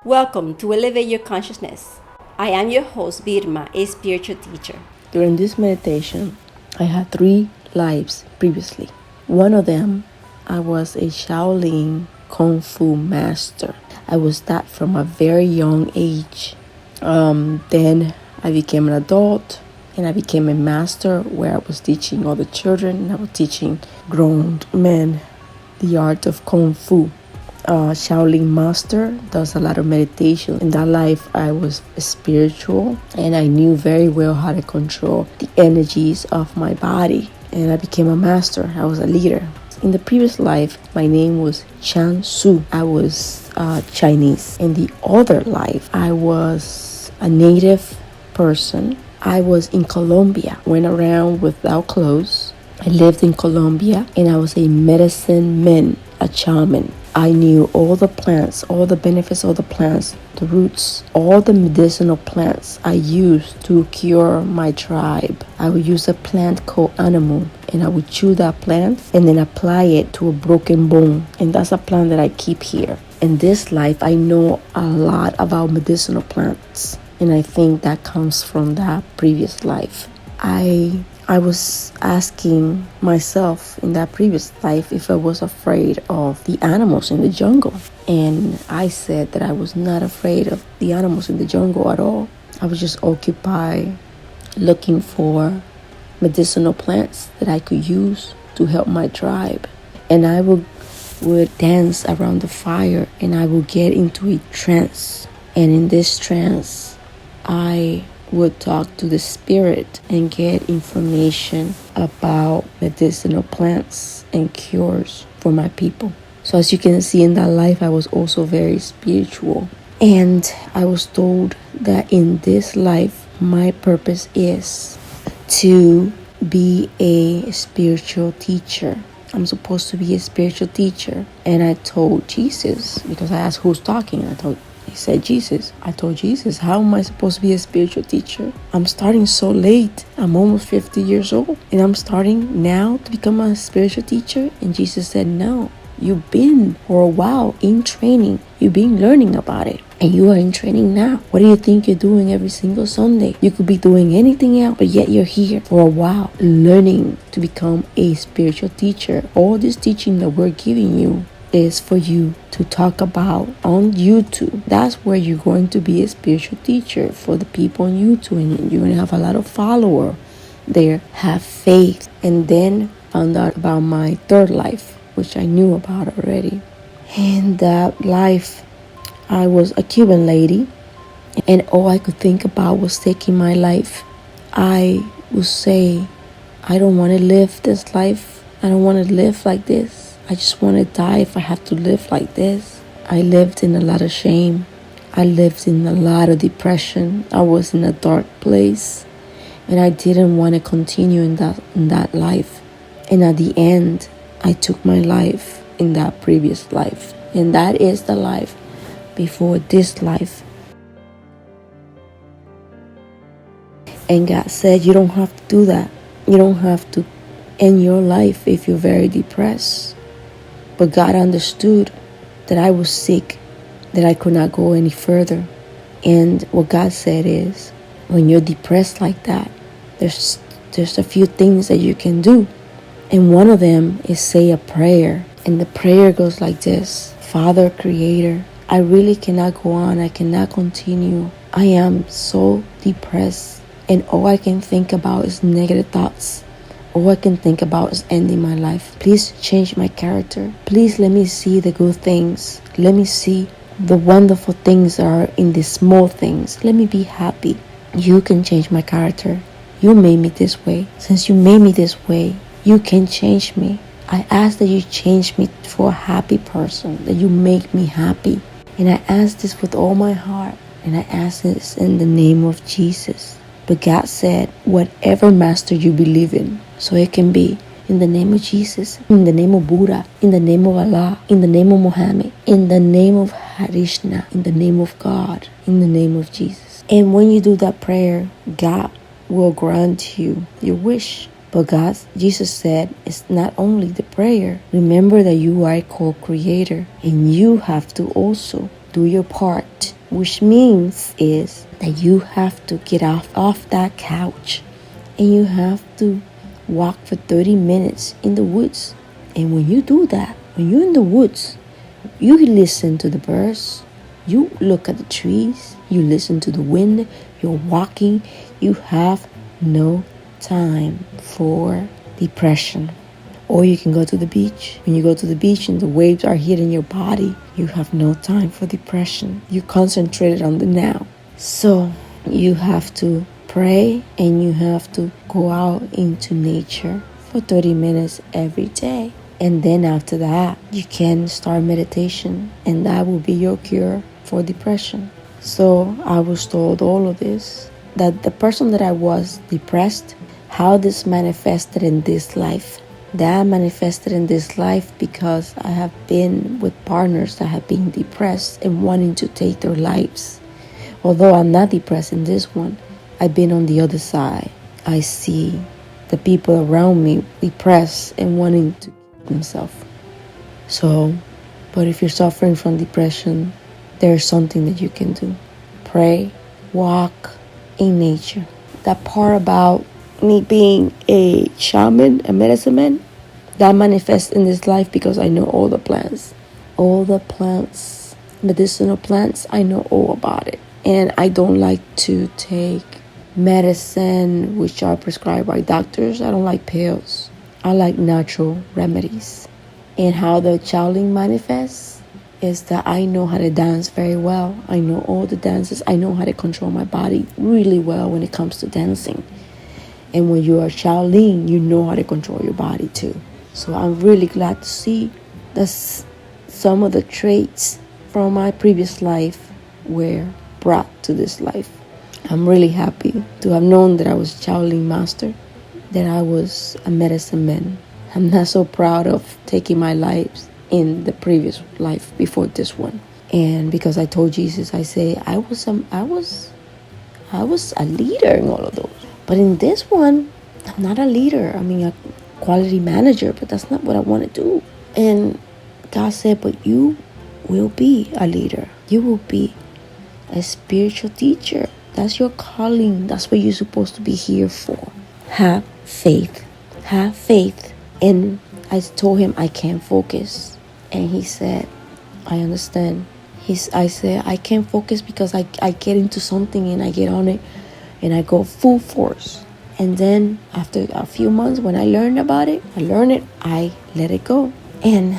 Welcome to Elevate Your Consciousness. I am your host, Birma, a spiritual teacher. During this meditation, I had 3 lives previously. One of them, I was a Shaolin Kung Fu master. I was that from a very young age. Then I became an adult and I became a master where I was teaching other children and I was teaching grown men the art of Kung Fu. Shaolin master does a lot of meditation. In that life, I was spiritual and I knew very well how to control the energies of my body. And I became a master. I was a leader. In the previous life, my name was Chan Su. I was Chinese. In the other life, I was a native person. I was in Colombia, went around without clothes. I lived in Colombia and I was a medicine man, a shaman. I knew all the plants, all the benefits of the plants, the roots, all the medicinal plants I used to cure my tribe. I would use a plant called animal and I would chew that plant and then apply it to a broken bone. And that's a plant that I keep here. In this life, I know a lot about medicinal plants. And I think that comes from that previous life. I was asking myself in that previous life if I was afraid of the animals in the jungle. And I said that I was not afraid of the animals in the jungle at all. I was just occupied looking for medicinal plants that I could use to help my tribe. And I would dance around the fire and I would get into a trance. And in this trance, I would talk to the spirit and get information about medicinal plants and cures for my people. So as you can see in that life, I was also very spiritual. And I was told that in this life, my purpose is to be a spiritual teacher. I'm supposed to be a spiritual teacher. And I told Jesus, because I asked who's talking, He said, Jesus. I told Jesus, how am I supposed to be a spiritual teacher? I'm starting so late. I'm almost 50 years old. And I'm starting now to become a spiritual teacher. And Jesus said, no, you've been for a while in training. You've been learning about it. And you are in training now. What do you think you're doing every single Sunday? You could be doing anything else, but yet you're here for a while learning to become a spiritual teacher. All this teaching that we're giving you is for you to talk about on YouTube. That's where you're going to be a spiritual teacher for the people on YouTube, and you're going to have a lot of followers there. Have faith. And then found out about my third life, which I knew about already. In that life, I was a Cuban lady, and all I could think about was taking my life. I would say, I don't want to live this life. I don't want to live like this. I just want to die if I have to live like this. I lived in a lot of shame. I lived in a lot of depression. I was in a dark place. And I didn't want to continue in that life. And at the end, I took my life in that previous life. And that is the life before this life. And God said, you don't have to do that. You don't have to end your life if you're very depressed. But God understood that I was sick, that I could not go any further. And what God said is, when you're depressed like that, there's a few things that you can do. And one of them is say a prayer. And the prayer goes like this: Father, Creator, I really cannot go on. I cannot continue. I am so depressed. And all I can think about is negative thoughts. All I can think about is ending my life. Please change my character. Please let me see the good things. Let me see the wonderful things that are in the small things. Let me be happy. You can change my character. You made me this way. Since you made me this way, you can change me. I ask that you change me for a happy person, that you make me happy. And I ask this with all my heart. And I ask this in the name of Jesus. But God said, whatever master you believe in, so it can be in the name of Jesus, in the name of Buddha, in the name of Allah, in the name of Muhammad, in the name of Harishna, in the name of God, in the name of Jesus. And when you do that prayer, God will grant you your wish. But Jesus said, it's not only the prayer. Remember that you are a co-creator and you have to also do your part, which means is that you have to get off that couch and you have to walk for 30 minutes in the woods. And when you do that, when you're in the woods, you listen to the birds, you look at the trees, you listen to the wind, you're walking, you have no time for depression. Or you can go to the beach. When you go to the beach and the waves are hitting your body, you have no time for depression. You concentrated on the now. So you have to pray and you have to go out into nature for 30 minutes every day. And then after that, you can start meditation, and that will be your cure for depression. So I was told all of this, that the person that I was depressed, how this manifested in this life. That manifested in this life because I have been with partners that have been depressed and wanting to take their lives. Although I'm not depressed in this one, I've been on the other side. I see the people around me depressed and wanting to kill themselves. So, but if you're suffering from depression, there's something that you can do. Pray, walk in nature. That part about me being a shaman, a medicine man, that manifests in this life because I know all the plants. All the plants, medicinal plants, I know all about it. And I don't like to take medicine which are prescribed by doctors. I don't like pills. I like natural remedies. And how the Shaolin manifests is that I know how to dance very well. I know all the dances. I know how to control my body really well when it comes to dancing. And when you are Shaolin, you know how to control your body too. So I'm really glad to see that some of the traits from my previous life were brought to this life. I'm really happy to have known that I was Shaolin master, that I was a medicine man. I'm not so proud of taking my lives in the previous life before this one. And because I told Jesus, I say I was a leader in all of those. But in this one, I'm not a leader. I mean, a quality manager, but that's not what I want to do. And God said, but you will be a leader. You will be a spiritual teacher. That's your calling. That's what you're supposed to be here for. Have faith. Have faith. And I told him I can't focus. And he said, I understand. I said, I can't focus because I get into something and I get on it and I go full force. And then after a few months when I learned about it, I let it go. And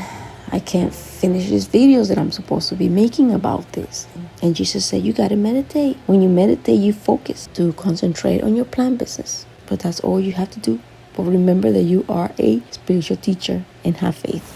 I can't finish these videos that I'm supposed to be making about this. And Jesus said, you got to meditate. When you meditate, you focus to concentrate on your plant business. But that's all you have to do. But remember that you are a spiritual teacher and have faith.